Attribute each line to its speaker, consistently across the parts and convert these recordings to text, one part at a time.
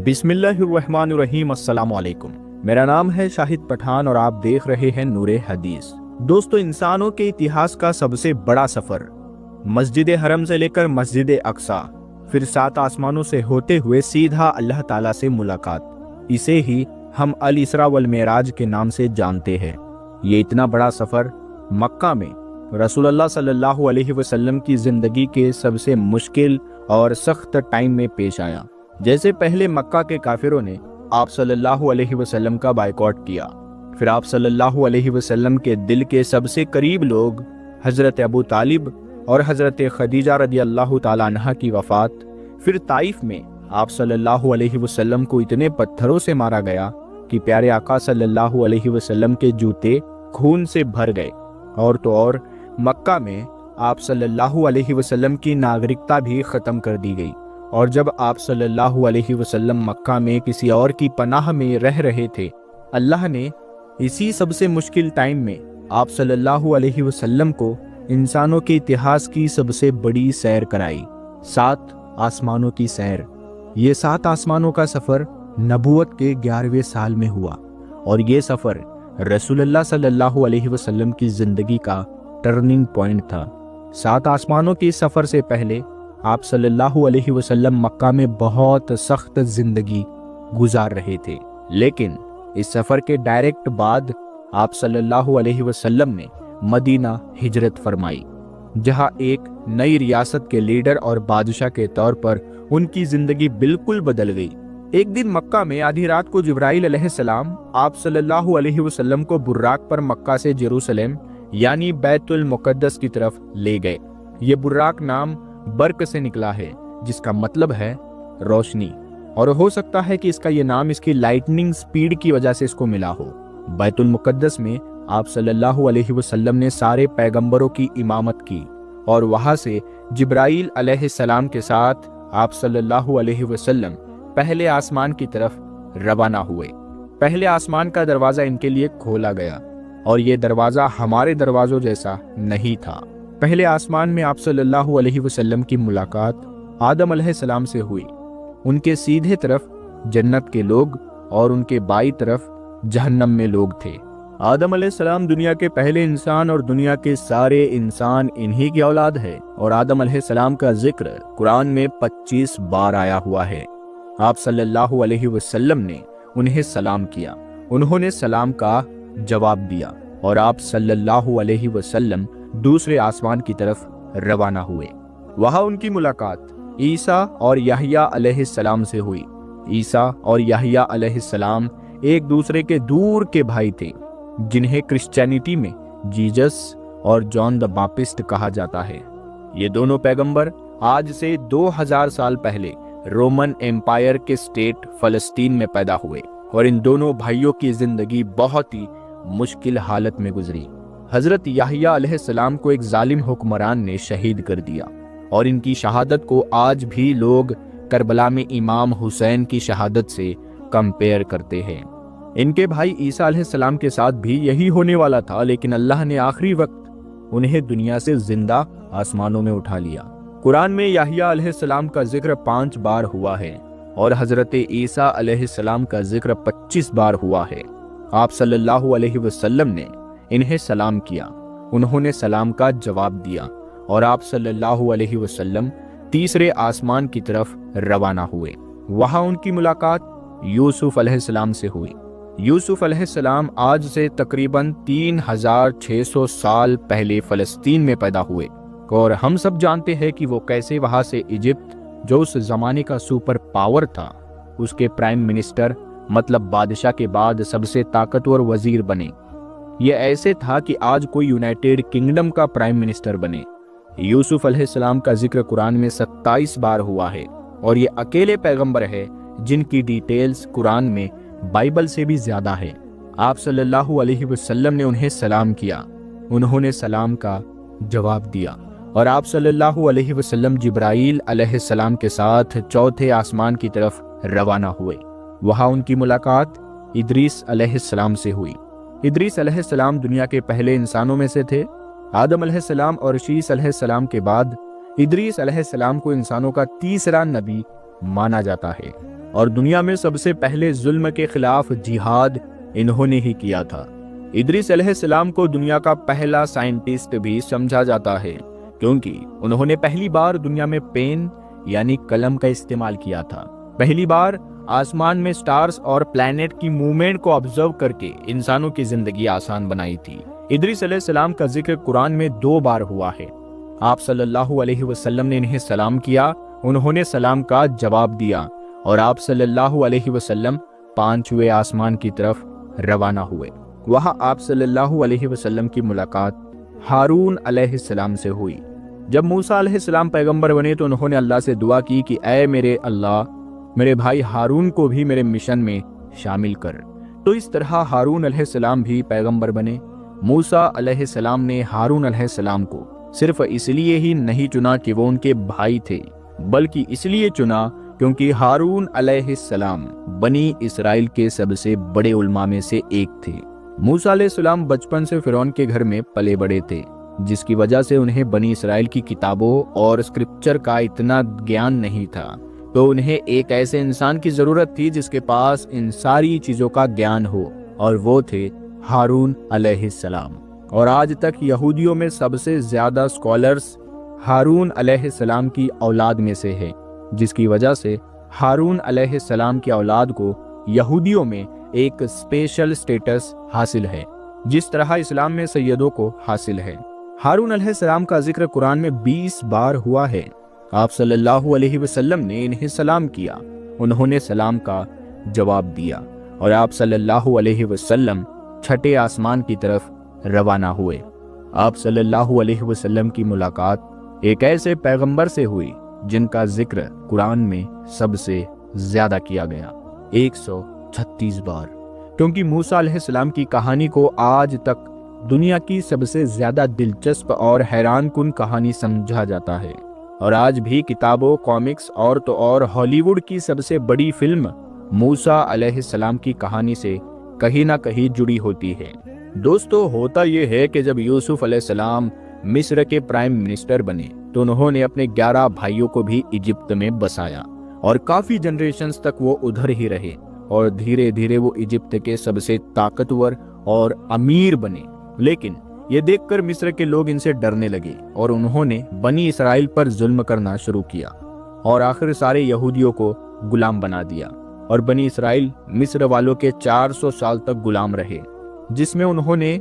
Speaker 1: بسم اللہ الرحمن الرحیم۔ السلام علیکم، میرا نام ہے شاہد پٹھان اور آپ دیکھ رہے ہیں نور حدیث۔ دوستو، انسانوں کے اتہاس کا سب سے بڑا سفر مسجد حرم سے لے کر مسجد اقصی، پھر 7 آسمانوں سے ہوتے ہوئے سیدھا اللہ تعالیٰ سے ملاقات، اسے ہی ہم الاسراء والمعراج کے نام سے جانتے ہیں۔ یہ اتنا بڑا سفر مکہ میں رسول اللہ صلی اللہ علیہ وسلم کی زندگی کے سب سے مشکل اور سخت ٹائم میں پیش آیا۔ جیسے پہلے مکہ کے کافروں نے آپ صلی اللہ علیہ وسلم کا بائیکاٹ کیا، پھر آپ صلی اللہ علیہ وسلم کے دل کے سب سے قریب لوگ حضرت ابو طالب اور حضرت خدیجہ رضی اللہ تعالیٰ عنہ کی وفات، پھر طائف میں آپ صلی اللہ علیہ وسلم کو اتنے پتھروں سے مارا گیا کہ پیارے آقا صلی اللہ علیہ وسلم کے جوتے خون سے بھر گئے، اور تو اور مکہ میں آپ صلی اللہ علیہ وسلم کی ناگرکتا بھی ختم کر دی گئی۔ اور جب آپ صلی اللہ علیہ وسلم مکہ میں کسی اور کی پناہ میں رہ رہے تھے، اللہ نے اسی سب سے مشکل ٹائم میں آپ صلی اللہ علیہ وسلم کو انسانوں کے اتہاس کی سب سے بڑی سیر کرائی، 7 آسمانوں کی سیر۔ یہ 7 آسمانوں کا سفر نبوت کے 11ویں سال میں ہوا، اور یہ سفر رسول اللہ صلی اللہ علیہ وسلم کی زندگی کا ٹرننگ پوائنٹ تھا۔ 7 آسمانوں کی سفر سے پہلے آپ صلی اللہ علیہ وسلم مکہ میں بہت سخت زندگی گزار رہے تھے، لیکن اس سفر کے ڈائریکٹ بعد آپ صلی اللہ علیہ وسلم نے مدینہ ہجرت فرمائی، جہاں ایک نئی ریاست کے لیڈر اور بادشاہ کے طور پر ان کی زندگی بالکل بدل گئی۔ ایک دن مکہ میں آدھی رات کو جبرائیل علیہ السلام آپ صلی اللہ علیہ وسلم کو براق پر مکہ سے جیروسلم یعنی بیت المقدس کی طرف لے گئے۔ یہ براق نام برق سے نکلا ہے، جس کا مطلب ہے روشنی، اور ہو سکتا ہے کہ اس کا یہ نام اس کی لائٹننگ سپیڈ کی وجہ سے اس کو ملا ہو۔ بیت المقدس میں آپ صلی اللہ علیہ وسلم نے سارے پیغمبروں کی امامت کی، اور وہاں سے جبرائیل علیہ السلام کے ساتھ آپ صلی اللہ علیہ وسلم پہلے آسمان کی طرف روانہ ہوئے۔ پہلے آسمان کا دروازہ ان کے لیے کھولا گیا، اور یہ دروازہ ہمارے دروازوں جیسا نہیں تھا۔ پہلے آسمان میں آپ صلی اللہ علیہ وسلم کی ملاقات آدم علیہ السلام سے ہوئی۔ ان کے سیدھے طرف جنت کے لوگ اور ان کے بائیں طرف جہنم میں لوگ تھے۔ آدم علیہ السلام دنیا کے پہلے انسان، اور دنیا کے سارے انسان انہی کی اولاد ہے، اور آدم علیہ السلام کا ذکر قرآن میں 25 بار آیا ہوا ہے۔ آپ صلی اللہ علیہ وسلم نے انہیں سلام کیا، انہوں نے سلام کا جواب دیا، اور آپ صلی اللہ علیہ وسلم دوسرے آسمان کی طرف روانہ ہوئے۔ وہاں ان کی ملاقات عیسیٰ اور یحییٰ علیہ السلام سے ہوئی۔ عیسیٰ اور یحییٰ علیہ السلام ایک دوسرے کے دور کے بھائی تھے، جنہیں کرسچینٹی میں جیزس اور جان دا باپٹسٹ کہا جاتا ہے۔ یہ دونوں پیغمبر آج سے 2000 سال پہلے رومن ایمپائر کے اسٹیٹ فلسطین میں پیدا ہوئے، اور ان دونوں بھائیوں کی زندگی بہت ہی مشکل حالت میں گزری۔ حضرت یحییٰ علیہ السلام کو ایک ظالم حکمران نے شہید کر دیا، اور ان کی شہادت کو آج بھی لوگ کربلا میں امام حسین کی شہادت سے کمپیئر کرتے ہیں۔ ان کے بھائی عیسیٰ علیہ السلام کے ساتھ بھی یہی ہونے والا تھا، لیکن اللہ نے آخری وقت انہیں دنیا سے زندہ آسمانوں میں اٹھا لیا۔ قرآن میں یحییٰ علیہ السلام کا ذکر 5 بار ہوا ہے، اور حضرت عیسیٰ علیہ السلام کا ذکر 25 بار ہوا ہے۔ آپ صلی اللہ علیہ وسلم نے انہیں سلام کیا، انہوں نے سلام کا جواب دیا، اور آپ صلی اللہ علیہ وسلم تیسرے آسمان کی طرف روانہ ہوئے۔ وہاں ان کی ملاقات یوسف علیہ السلام سے ہوئی۔ یوسف علیہ السلام آج سے تقریباً 3600 سال پہلے فلسطین میں پیدا ہوئے، اور ہم سب جانتے ہیں کہ وہ کیسے وہاں سے ایجپٹ، جو اس زمانے کا سپر پاور تھا، اس کے پرائم منسٹر مطلب بادشاہ کے بعد سب سے طاقتور وزیر بنے۔ یہ ایسے تھا کہ آج کوئی یونائٹڈ کنگڈم کا پرائم منسٹر بنے۔ یوسف علیہ السلام کا ذکر قرآن میں 27 بار ہوا ہے، اور یہ اکیلے پیغمبر ہے جن کی ڈیٹیلز قرآن میں بائبل سے بھی زیادہ ہے۔ آپ صلی اللہ علیہ وسلم نے انہیں سلام کیا، انہوں نے سلام کا جواب دیا، اور آپ صلی اللہ علیہ وسلم جبرائیل علیہ السلام کے ساتھ چوتھے آسمان کی طرف روانہ ہوئے۔ وہاں ان کی ملاقات ادریس علیہ السلام سے ہوئی۔ ادریس علیہ السلام دنیا کے پہلے انسانوں میں سے تھے۔ آدم علیہ السلام اور شیس علیہ السلام کے بعد ادریس علیہ السلام کو انسانوں کا تیسرا نبی مانا جاتا ہے، اور دنیا میں سب سے پہلے ظلم کے خلاف جہاد انہوں نے ہی کیا تھا۔ ادریس علیہ السلام کو دنیا کا پہلا سائنٹسٹ بھی سمجھا جاتا ہے، کیونکہ انہوں نے پہلی بار دنیا میں پین یعنی قلم کا استعمال کیا تھا۔ پہلی بار آسمان میں سٹارز اور پلانٹ کی موومنٹ کو آبزرو کر کے انسانوں کی زندگی آسان بنائی تھی۔ ادریس علیہ السلام کا ذکر قرآن میں 2 بار ہوا ہے۔ آپ صلی اللہ علیہ وسلم نے انہیں سلام کیا، انہوں نے سلام کا جواب دیا، اور آپ صلی اللہ علیہ وسلم 5ویں آسمان کی طرف روانہ ہوئے۔ وہاں آپ صلی اللہ علیہ وسلم کی ملاقات ہارون علیہ السلام سے ہوئی۔ جب موسیٰ علیہ السلام پیغمبر بنے تو انہوں نے اللہ سے دعا کی کہ اے میرے اللہ، میرے بھائی ہارون کو بھی میرے مشن میں شامل کر۔ تو اس طرح ہارون علیہ السلام بھی پیغمبر بنے۔ موسیٰ علیہ السلام نے ہارون علیہ السلام کو صرف اس لیے ہی نہیں چنا کہ وہ ان کے بھائی تھے، بلکہ اس لیے چنا کیونکہ ہارون علیہ السلام بنی اسرائیل کے سب سے بڑے علماء میں سے ایک تھے۔ موسیٰ علیہ السلام بچپن سے فرعون کے گھر میں پلے بڑے تھے، جس کی وجہ سے انہیں بنی اسرائیل کی کتابوں اور اسکرپچر کا اتنا گیان نہیں تھا، تو انہیں ایک ایسے انسان کی ضرورت تھی جس کے پاس ان ساری چیزوں کا گیان ہو، اور وہ تھے ہارون علیہ السلام۔ اور آج تک یہودیوں میں سب سے زیادہ اسکالرز ہارون علیہ السلام کی اولاد میں سے ہے، جس کی وجہ سے ہارون علیہ السلام کی اولاد کو یہودیوں میں ایک اسپیشل سٹیٹس حاصل ہے، جس طرح اسلام میں سیدوں کو حاصل ہے۔ ہارون علیہ السلام کا ذکر قرآن میں 20 بار ہوا ہے۔ آپ صلی اللہ علیہ وسلم نے انہیں سلام کیا، انہوں نے سلام کا جواب دیا، اور آپ صلی اللہ علیہ وسلم 6 آسمان کی طرف روانہ ہوئے۔ آپ صلی اللہ علیہ وسلم کی ملاقات ایک ایسے پیغمبر سے ہوئی جن کا ذکر قرآن میں سب سے زیادہ کیا گیا، 136 بار، کیونکہ موسیٰ علیہ السلام کی کہانی کو آج تک دنیا کی سب سے زیادہ دلچسپ اور حیران کن کہانی سمجھا جاتا ہے، اور آج بھی کتابوں، کامکس اور تو اور ہالی ووڈ کی سب سے بڑی فلم موسیٰ علیہ السلام کی کہانی سے کہیں نہ کہیں جڑی ہوتی ہے۔ دوستو، ہوتا یہ ہے کہ جب یوسف علیہ السلام مصر کے پرائم منسٹر بنے تو انہوں نے اپنے 11 بھائیوں کو بھی ایجپٹ میں بسایا، اور کافی جنریشنز تک وہ ادھر ہی رہے، اور دھیرے دھیرے وہ ایجپٹ کے سب سے طاقتور اور امیر بنے۔ لیکن یہ دیکھ کر مصر کے لوگ ان سے ڈرنے لگے، اور انہوں نے بنی اسرائیل پر ظلم کرنا شروع کیا، اور آخر سارے یہودیوں کو غلام بنا دیا، اور بنی اسرائیل مصر والوں کے 400 سال تک غلام رہے، جس میں انہوں نے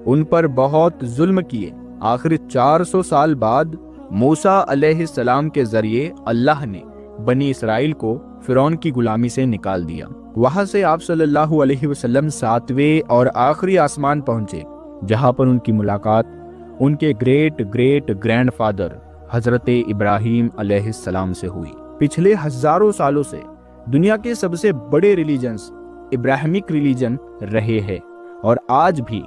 Speaker 1: ان پر بہت ظلم کیے۔ آخر 400 سال بعد موسیٰ علیہ السلام کے ذریعے اللہ نے بنی اسرائیل کو فرعون کی غلامی سے نکال دیا۔ وہاں سے آپ صلی اللہ علیہ وسلم 7ویں اور آخری آسمان پہنچے، جہاں پر ان کی ملاقات ان کے گریٹ گرینڈ فادر حضرت ابراہیم علیہ السلام سے ہوئی۔ پچھلے ہزاروں سالوں سے دنیا کے سب سے بڑے ریلیجنز ابراہیمک ریلیجن رہے ہیں، اور آج بھی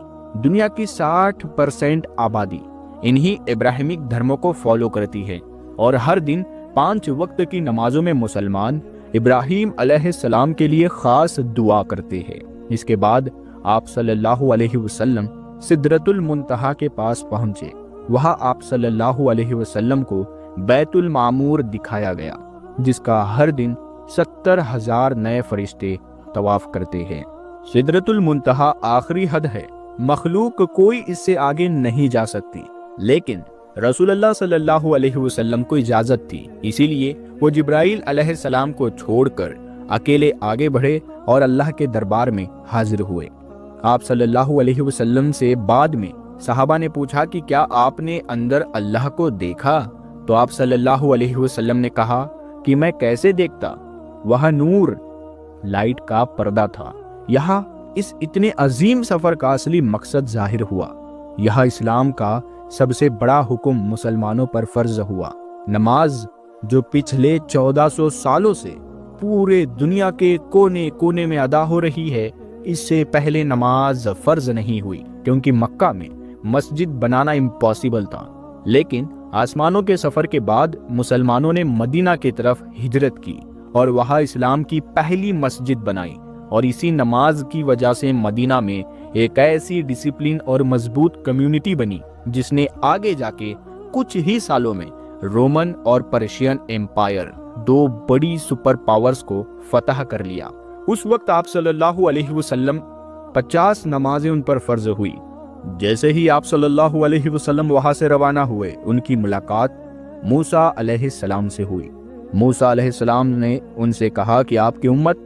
Speaker 1: دنیا کی 60% آبادی انہی ابراہیمک دھرموں کو فالو کرتی ہے، اور ہر دن 5 وقت کی نمازوں میں مسلمان ابراہیم علیہ السلام کے لیے خاص دعا کرتے ہیں۔ اس کے بعد آپ صلی اللہ علیہ وسلم سدرۃ المنتہا کے پاس پہنچے۔ وہاں آپ صلی اللہ علیہ وسلم کو بیت المعمور دکھایا گیا، جس کا ہر دن 70,000 نئے فرشتے طواف کرتے ہیں۔ سدرۃ المنتہا آخری حد ہے، مخلوق کوئی اس سے آگے نہیں جا سکتی، لیکن رسول اللہ صلی اللہ علیہ وسلم کو اجازت تھی، اسی لیے وہ جبرائیل علیہ السلام کو چھوڑ کر اکیلے آگے بڑھے اور اللہ کے دربار میں حاضر ہوئے۔ آپ صلی اللہ علیہ وسلم سے بعد میں صحابہ نے پوچھا کہ کیا آپ نے اندر اللہ کو دیکھا؟ تو آپ صلی اللہ علیہ وسلم نے کہا کہ میں کیسے دیکھتا، وہاں نور، لائٹ کا پردہ تھا۔ یہاں اس اتنے عظیم سفر کا اصلی مقصد ظاہر ہوا۔ یہاں اسلام کا سب سے بڑا حکم مسلمانوں پر فرض ہوا۔ نماز جو پچھلے 1400 سالوں سے پورے دنیا کے کونے کونے میں ادا ہو رہی ہے، اس سے پہلے نماز فرض نہیں ہوئی، کیونکہ مکہ میں مسجد بنانا امپاسبل تھا۔ لیکن آسمانوں کے سفر کے بعد مسلمانوں نے مدینہ کی طرف ہجرت کی اور وہاں اسلام کی پہلی مسجد بنائی، اور اسی نماز کی وجہ سے مدینہ میں ایک ایسی ڈسپلن اور مضبوط کمیونٹی بنی جس نے آگے جا کے کچھ ہی سالوں میں رومن اور پرشین ایمپائر، دو بڑی سپر پاورز کو فتح کر لیا۔ اس وقت آپ صلی اللہ علیہ وسلم 50 نمازیں ان پر فرض ہوئی۔ جیسے ہی آپ صلی اللہ علیہ وسلم وہاں سے روانہ ہوئے، ان کی ملاقات موسیٰ علیہ السلام سے ہوئی۔ موسیٰ علیہ السلام نے ان سے کہا کہ آپ کی امت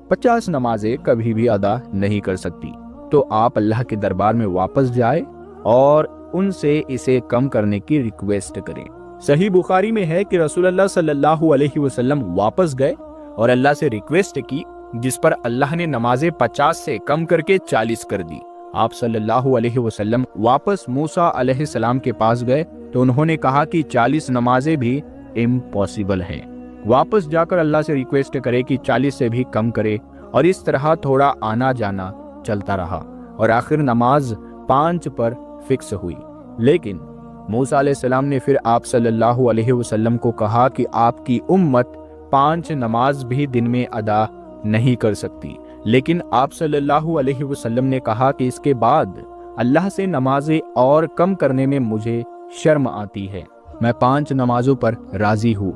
Speaker 1: 50 نمازیں کبھی بھی ادا نہیں کر سکتی، تو آپ اللہ کے دربار میں واپس جائیں اور ان سے اسے کم کرنے کی ریکویسٹ کریں۔ صحیح بخاری میں ہے کہ رسول اللہ صلی اللہ علیہ وسلم واپس گئے اور اللہ سے ریکویسٹ کی، جس پر اللہ نے نمازیں 50 سے کم کر کے 40 کر دی۔ آپ صلی اللہ علیہ وسلم واپس موسیٰ علیہ السلام کے پاس گئے تو انہوں نے کہا کہ 40 نمازیں بھی امپاسبل ہیں، واپس جا کر اللہ سے ریکویسٹ کرے کہ 40 سے بھی کم کرے، اور اس طرح تھوڑا آنا جانا چلتا رہا اور آخر نماز 5 پر فکس ہوئی۔ لیکن موسیٰ علیہ السلام نے پھر آپ صلی اللہ علیہ وسلم کو کہا کہ آپ کی امت 5 نماز بھی دن میں ادا نہیں کر سکتی، لیکن آپ صلی اللہ علیہ وسلم نے کہا کہ اس کے بعد اللہ سے نمازیں اور کم کرنے میں مجھے شرم آتی ہے، میں 5 نمازوں پر راضی ہوں۔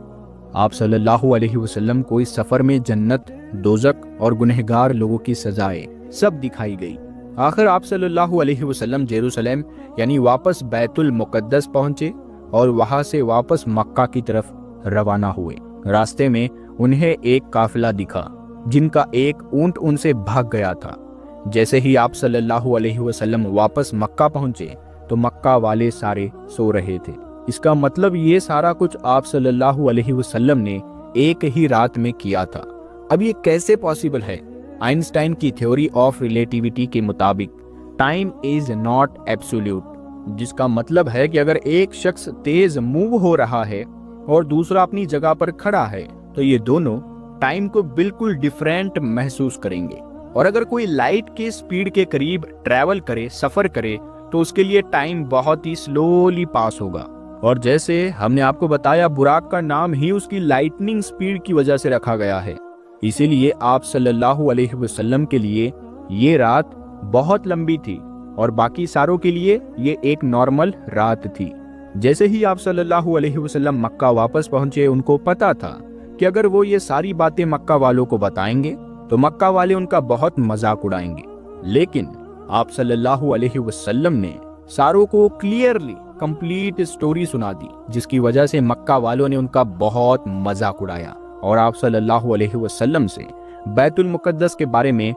Speaker 1: آپ صلی اللہ علیہ وسلم کو اس سفر میں جنت، دوزخ اور گنہگار لوگوں کی سزائیں سب دکھائی گئی۔ آخر آپ صلی اللہ علیہ وسلم یروشلم یعنی واپس بیت المقدس پہنچے اور وہاں سے واپس مکہ کی طرف روانہ ہوئے۔ راستے میں انہیں ایک قافلہ دکھا جن کا ایک اونٹ ان سے بھاگ گیا تھا۔ جیسے ہی آپ صلی اللہ علیہ وسلم واپس مکہ پہنچے تو مکہ والے سارے سو رہے تھے۔ اس کا مطلب یہ سارا کچھ آپ صلی اللہ علیہ وسلم نے ایک ہی رات میں کیا تھا۔ اب یہ کیسے پاسبل ہے؟ آئنسٹائن کی تھیوری آف ریلیٹیوٹی کے مطابق ٹائم از ناٹ ایبسولوٹ، جس کا مطلب ہے کہ اگر ایک شخص تیز موو ہو رہا ہے اور دوسرا اپنی جگہ پر کھڑا ہے تو یہ دونوں ٹائم کو بالکل ڈیفرنٹ محسوس کریں گے، اور اگر کوئی لائٹ کے سپیڈ کے قریب ٹریول کرے، سفر کرے، تو اس کے لیے ٹائم بہت ہی سلولی پاس ہوگا۔ اور جیسے ہم نے آپ کو بتایا، براق کا نام ہی اس کی لائٹننگ سپیڈ کی وجہ سے رکھا گیا ہے، اسی لیے آپ صلی اللہ علیہ وسلم کے لیے یہ رات بہت لمبی تھی اور باقی ساروں کے لیے یہ ایک نارمل رات تھی۔ جیسے ہی آپ صلی اللہ علیہ وسلم مکہ واپس پہنچے، ان کو پتا تھا کہ اگر وہ یہ ساری باتیں مکہ والوں کو بتائیں گے تو مکہ والے ان کا بہت مذاق اڑائیں گے، لیکن آپ صلی اللہ علیہ وسلم نے ساروں کو کلیئرلی کمپلیٹ سٹوری سنا دی، جس کی وجہ سے مکہ والوں نے ان کا بہت مذاق اڑایا اور آپ صلی اللہ علیہ وسلم سے بیت المقدس کے بارے میں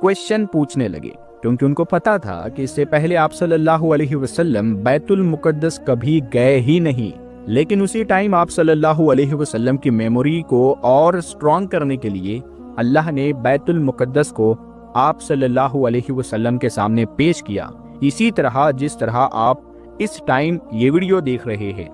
Speaker 1: کویشچن پوچھنے لگے، کیونکہ ان کو پتا تھا کہ اس سے پہلے آپ صلی اللہ علیہ وسلم بیت المقدس کبھی گئے ہی نہیں۔ لیکن اسی ٹائم آپ صلی اللہ علیہ وسلم کی میموری کو اور سٹرونگ کرنے کے لیے اللہ نے بیت المقدس کو آپ صلی اللہ علیہ وسلم کے سامنے پیش کیا، اسی طرح جس طرح آپ اس ٹائم یہ ویڈیو دیکھ رہے ہیں۔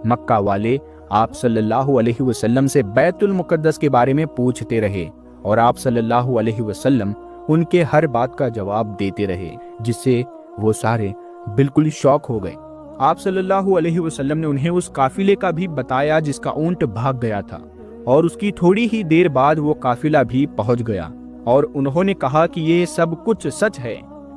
Speaker 1: مکہ والے آپ صلی اللہ علیہ وسلم سے بیت المقدس کے بارے میں پوچھتے رہے اور آپ صلی اللہ علیہ وسلم ان کے ہر بات کا جواب دیتے رہے، جس سے وہ سارے بالکل شاک ہو گئے۔ آپ صلی اللہ علیہ وسلم نے انہیں اس قافلے کا بھی بتایا جس کا اونٹ بھاگ گیا تھا، اور اس کی تھوڑی ہی دیر بعد وہ قافلہ بھی پہنچ گیا، اور انہوں نے کہا کہ یہ سب کچھ سچ ہے،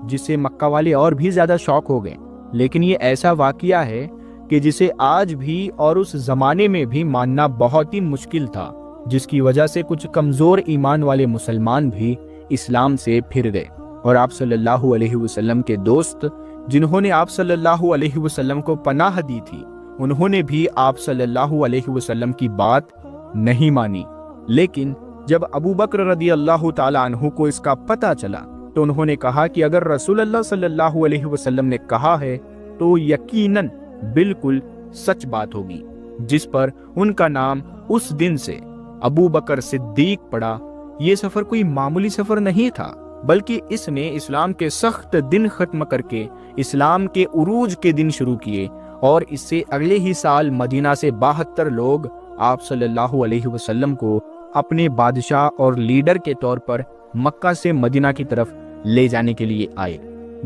Speaker 1: جس سے مکہ والے اور بھی زیادہ شاک ہو گئے۔ لیکن یہ ایسا واقعہ ہے کہ جسے آج بھی اور اس زمانے میں بھی ماننا بہت ہی مشکل تھا، جس کی وجہ سے کچھ کمزور ایمان والے مسلمان بھی اسلام سے پھر گئے، اور آپ صلی اللہ علیہ وسلم کے دوست جنہوں نے آپ صلی اللہ علیہ وسلم کو پناہ دی تھی، انہوں نے بھی آپ صلی اللہ علیہ وسلم کی بات نہیں مانی۔ لیکن جب ابو بکر رضی اللہ تعالیٰ عنہ کو اس کا پتہ چلا تو انہوں نے کہا کہ اگر رسول اللہ صلی اللہ علیہ وسلم نے کہا ہے تو یقیناً بالکل سچ بات ہوگی، جس پر ان کا نام اس دن سے ابو بکر صدیق پڑا۔ یہ سفر کوئی معمولی سفر نہیں تھا، بلکہ اس نے اسلام کے سخت دن ختم کر کے اسلام کے عروج کے دن شروع کیے، اور اس سے اگلے ہی سال مدینہ سے 72 لوگ آپ صلی اللہ علیہ وسلم کو اپنے بادشاہ اور لیڈر کے طور پر مکہ سے مدینہ کی طرف لے جانے کے لیے آئے۔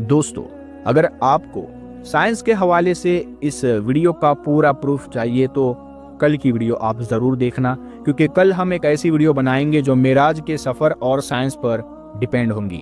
Speaker 1: دوستو، اگر آپ کو سائنس کے حوالے سے اس ویڈیو کا پورا پروف چاہیے تو کل کی ویڈیو آپ ضرور دیکھنا، کیونکہ کل ہم ایک ایسی ویڈیو بنائیں گے جو معراج کے سفر اور سائنس پر ڈیپینڈ ہوں گی۔